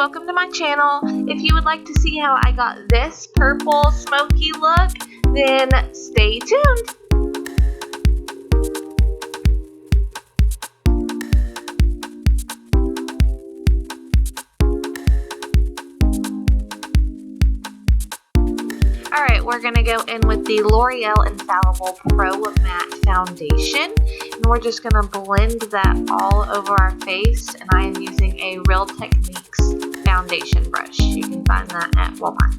welcome to my channel. If you would like to see how I got this purple smoky look, then stay tuned. Alright, we're going to go in with the L'Oreal Infallible Pro Matte Foundation. And we're just going to blend that all over our face. And I am using a Real Techniques foundation brush. You can find that at Walmart.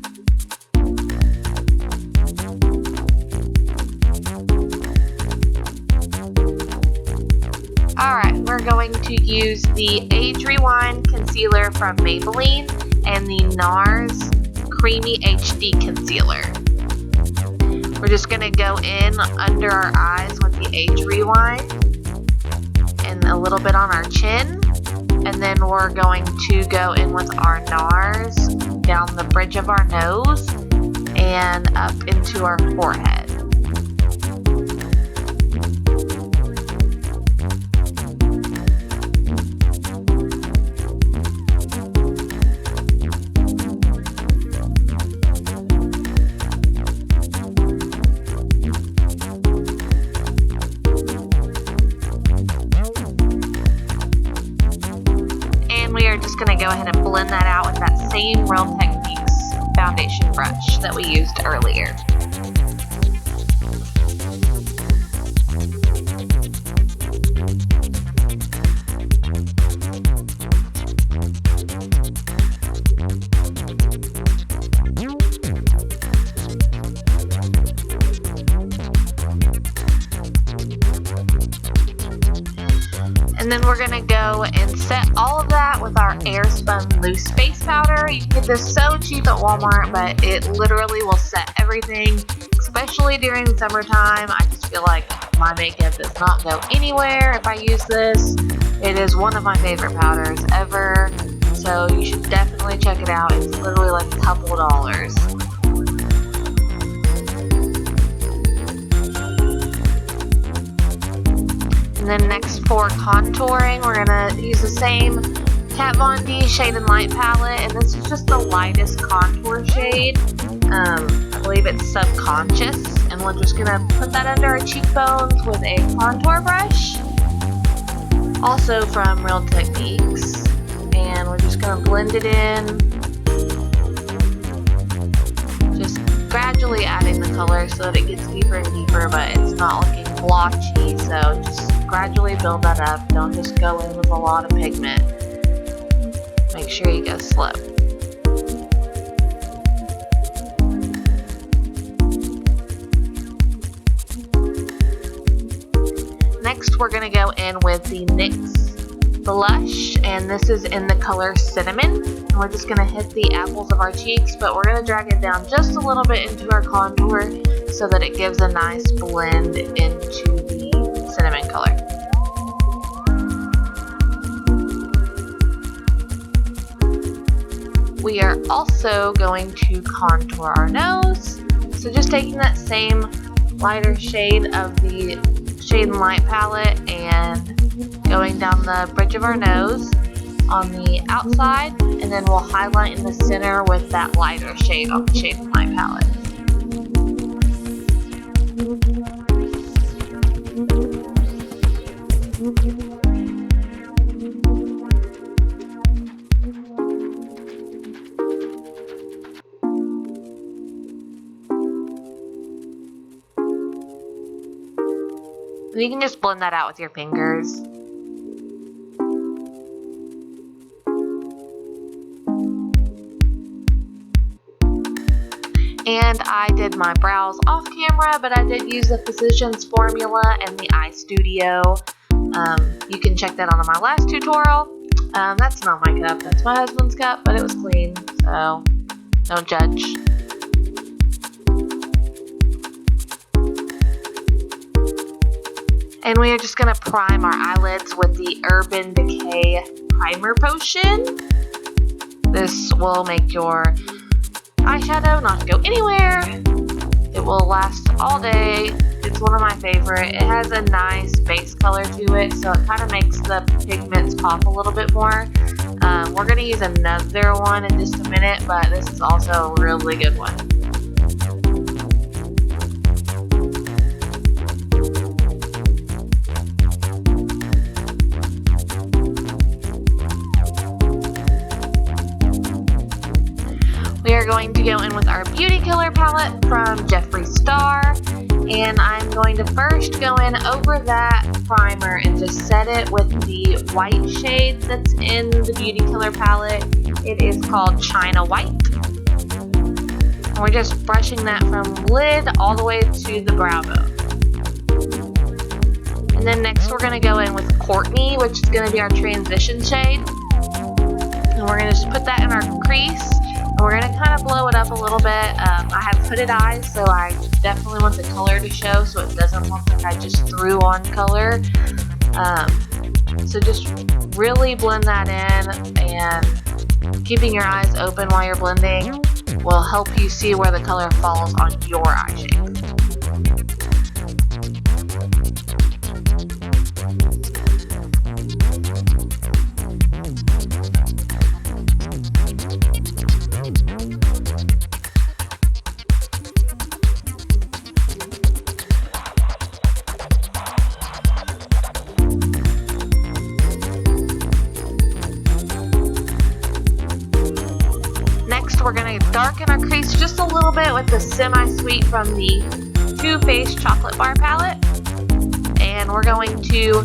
Alright, we're going to use the Age Rewind Concealer from Maybelline and the NARS Creamy HD Concealer. We're just going to go in under our eyes with the Age Rewind and a little bit on our chin. And then we're going to go in with our NARS down the bridge of our nose and up into our forehead. Just going to go ahead and blend that out with that same Real Techniques foundation brush that we used earlier. And then we're going to go and set all of that with our Airspun Loose Face Powder. You can get this so cheap at Walmart, but it literally will set everything, especially during the summertime. I just feel like my makeup does not go anywhere if I use this. It is one of my favorite powders ever, so you should definitely check it out. It's literally like a couple dollars. And then next for contouring, we're going to use the same Kat Von D Shade and Light palette. And this is just the lightest contour shade. I believe it's Subconscious. And we're just going to put that under our cheekbones with a contour brush. Also from Real Techniques. And we're just going to blend it in. Just gradually adding the color so that it gets deeper and deeper, but it's not looking blotchy. So just gradually build that up. Don't just go in with a lot of pigment. Make sure you go slow. Next, we're going to go in with the NYX blush, and this is in the color Cinnamon. And we're just going to hit the apples of our cheeks, but we're going to drag it down just a little bit into our contour so that it gives a nice blend into the cinnamon color. We are also going to contour our nose. So just taking that same lighter shade of the Shade and Light palette and going down the bridge of our nose on the outside, and then we'll highlight in the center with that lighter shade on the Shade and Light palette. You can just blend that out with your fingers. And I did my brows off camera, but I did use the Physicians Formula and the Eye Studio. You can check that out on my last tutorial. That's not my cup, that's my husband's cup, but it was clean, so don't judge. And we are just going to prime our eyelids with the Urban Decay Primer Potion. This will make your eyeshadow not go anywhere. It will last all day. It It's one of my favorite. It has a nice base color to it, so it kind of makes the pigments pop a little bit more. We're going to use another one in just a minute, but this is also a really good one. We are going to go in with our Beauty Killer Palette from Jeffree Star, and I'm going to first go in over that primer and just set it with the white shade that's in the Beauty Killer Palette. It is called China White. And we're just brushing that from lid all the way to the brow bone. And then next we're going to go in with Courtney, which is going to be our transition shade. And we're going to just put that in our crease. And we're going to kind of blow it up a little bit. I have hooded eyes, so I definitely want the color to show so it doesn't look like I just threw on color. So just really blend that in, and keeping your eyes open while you're blending will help you see where the color falls on your eye shape. We're going to darken our crease just a little bit with the Semi-Sweet from the Too Faced Chocolate Bar Palette. And we're going to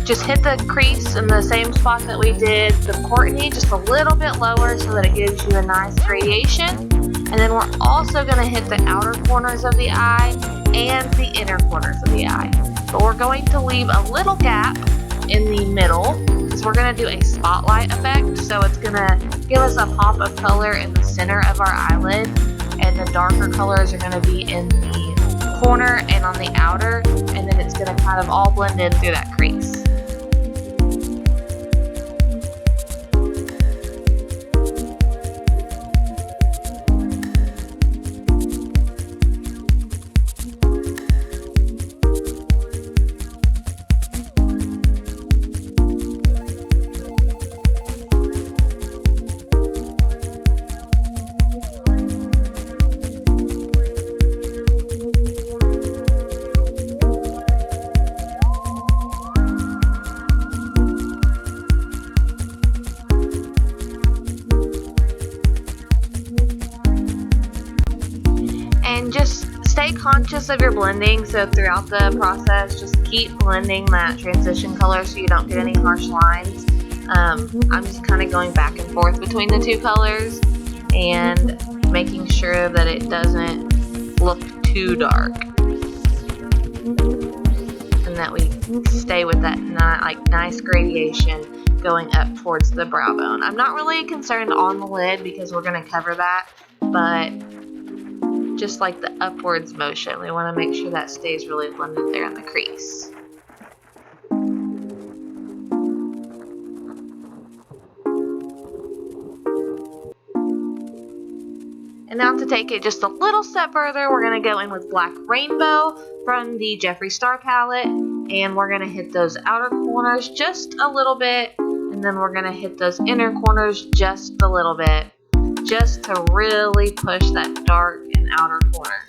just hit the crease in the same spot that we did the Courtney, just a little bit lower so that it gives you a nice gradation. And then we're also going to hit the outer corners of the eye and the inner corners of the eye. But we're going to leave a little gap in the middle, because we're going to do a spotlight effect. So it's going to give us a pop of color in the center of our eyelid, and the darker colors are going to be in the corner and on the outer, and then it's going to kind of all blend in through that crease. And just stay conscious of your blending, so throughout the process just keep blending that transition color so you don't get any harsh lines. I'm just kind of going back and forth between the two colors and making sure that it doesn't look too dark, and that we stay with that nice gradation going up towards the brow bone. I'm not really concerned on the lid because we're going to cover that, but just like the upwards motion, we want to make sure that stays really blended there in the crease. And now to take it just a little step further, we're going to go in with Black Rainbow from the Jeffree Star palette, and we're going to hit those outer corners just a little bit, and then we're going to hit those inner corners just a little bit, just to really push that dark and outer corner.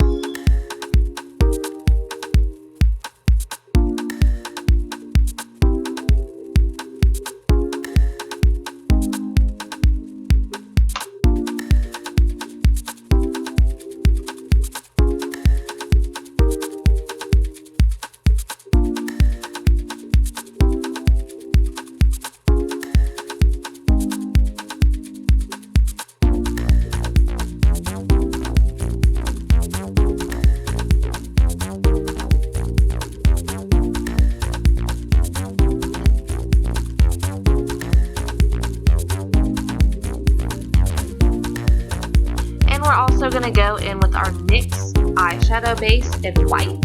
We're also going to go in with our NYX eyeshadow base in white,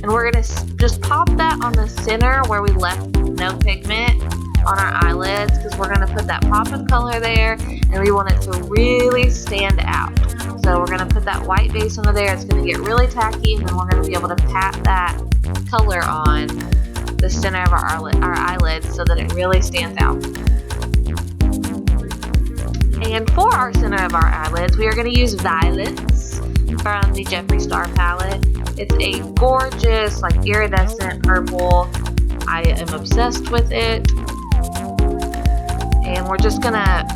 and we're going to just pop that on the center where we left no pigment on our eyelids, because we're going to put that pop of color there and we want it to really stand out. So So we're going to put that white base under there. It's going to get really tacky, and then we're going to be able to pat that color on the center of our eyelids so that it really stands out. And for our center of our eyelids, we are going to use Violets from the Jeffree Star palette. It's a gorgeous, like, iridescent purple. I am obsessed with it. And we're just going to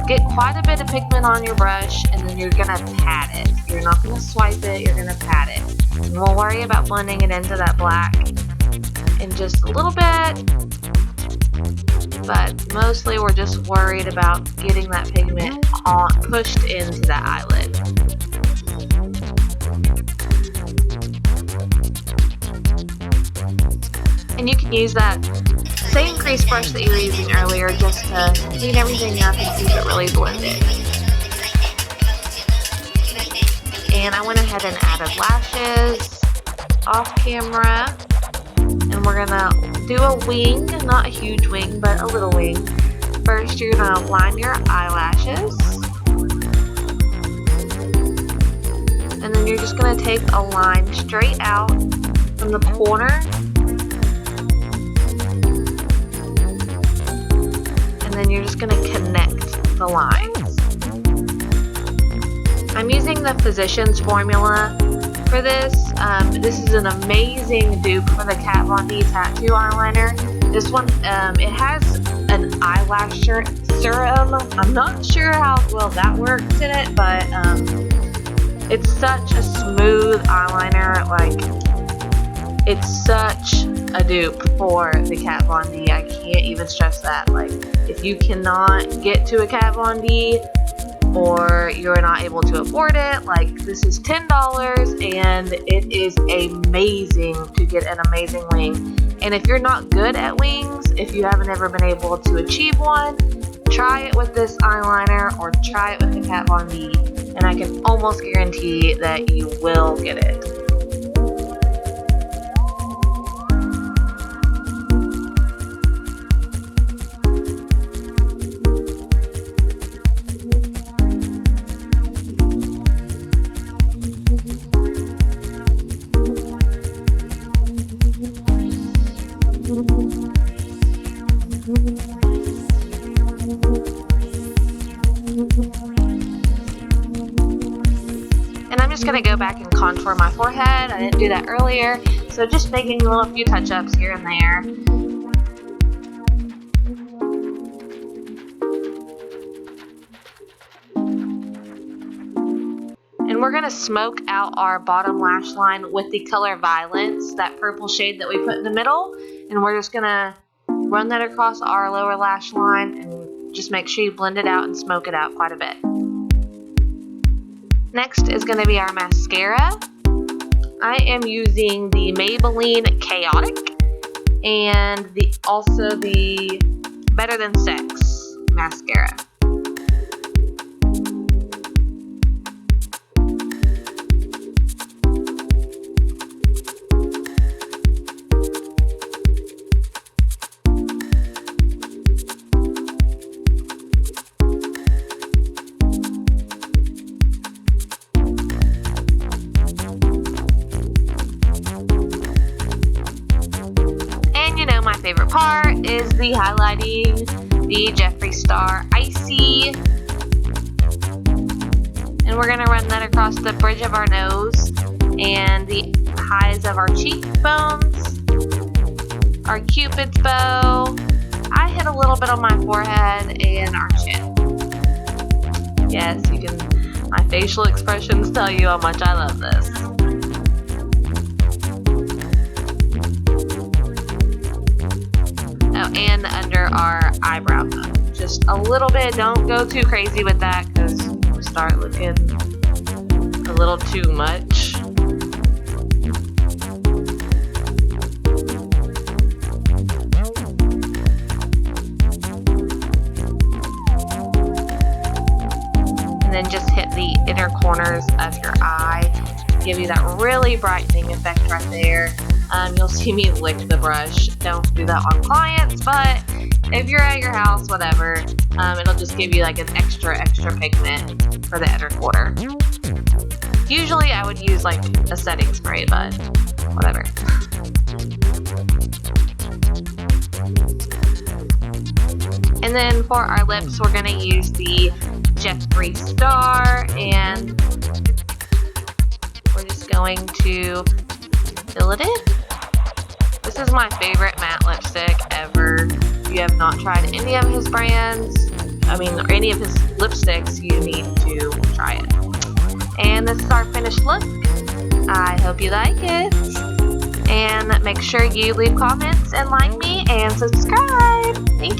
get quite a bit of pigment on your brush, and then you're going to pat it. You're not going to swipe it, you're going to pat it. And we'll worry about blending it into that black in just a little bit, but mostly we're just worried about getting that pigment pushed into that eyelid. And you can use that same crease brush that you were using earlier just to clean everything up and keep it really blended. And I went ahead and added lashes off camera. And we're gonna do a wing, not a huge wing, but a little wing. First, you're gonna line your eyelashes. And then you're just gonna take a line straight out from the corner. And then you're just gonna connect the lines. I'm using the Physicians formula for this. This is an amazing dupe for the Kat Von D tattoo eyeliner. This one, it has an eyelash serum. I'm not sure how well that works in it, but it's such a smooth eyeliner. Like, it's such a dupe for the Kat Von D. I can't even stress that. Like, if you cannot get to a Kat Von D, or you're not able to afford it, like, this is $10, and it is amazing to get an amazing wing. And if you're not good at wings, if you haven't ever been able to achieve one, try it with this eyeliner or try it with the Kat Von D, and I can almost guarantee that you will get it. And I'm just going to go back and contour my forehead. I didn't do that earlier, so just making a little few touch-ups here and there. And we're going to smoke out our bottom lash line with the color Violence, that purple shade that we put in the middle. And we're just going to run that across our lower lash line and just make sure you blend it out and smoke it out quite a bit. Next is going to be our mascara. I am using the Maybelline Chaotic and also the Better Than Sex mascara. My favorite part is the highlighting, the Jeffree Star Icy. And we're going to run that across the bridge of our nose and the highs of our cheekbones, our Cupid's bow. I hit a little bit on my forehead and our chin. Yes, you can, my facial expressions tell you how much I love this. And under our eyebrow bone. Just a little bit. Don't go too crazy with that because we'll start looking a little too much. And then just hit the inner corners of your eye. Give you that really brightening effect right there. You'll see me lick the brush. Don't do that on clients, but if you're at your house, whatever, it'll just give you like an extra pigment for the inner quarter. Usually I would use like a setting spray, but whatever. And then for our lips, we're going to use the Jeffree Star, and we're just going to fill it in. This is my favorite matte lipstick ever. If you have not tried any of his brands, or any of his lipsticks, you need to try it. And this is our finished look. I hope you like it. And make sure you leave comments and like me and subscribe. Thank you.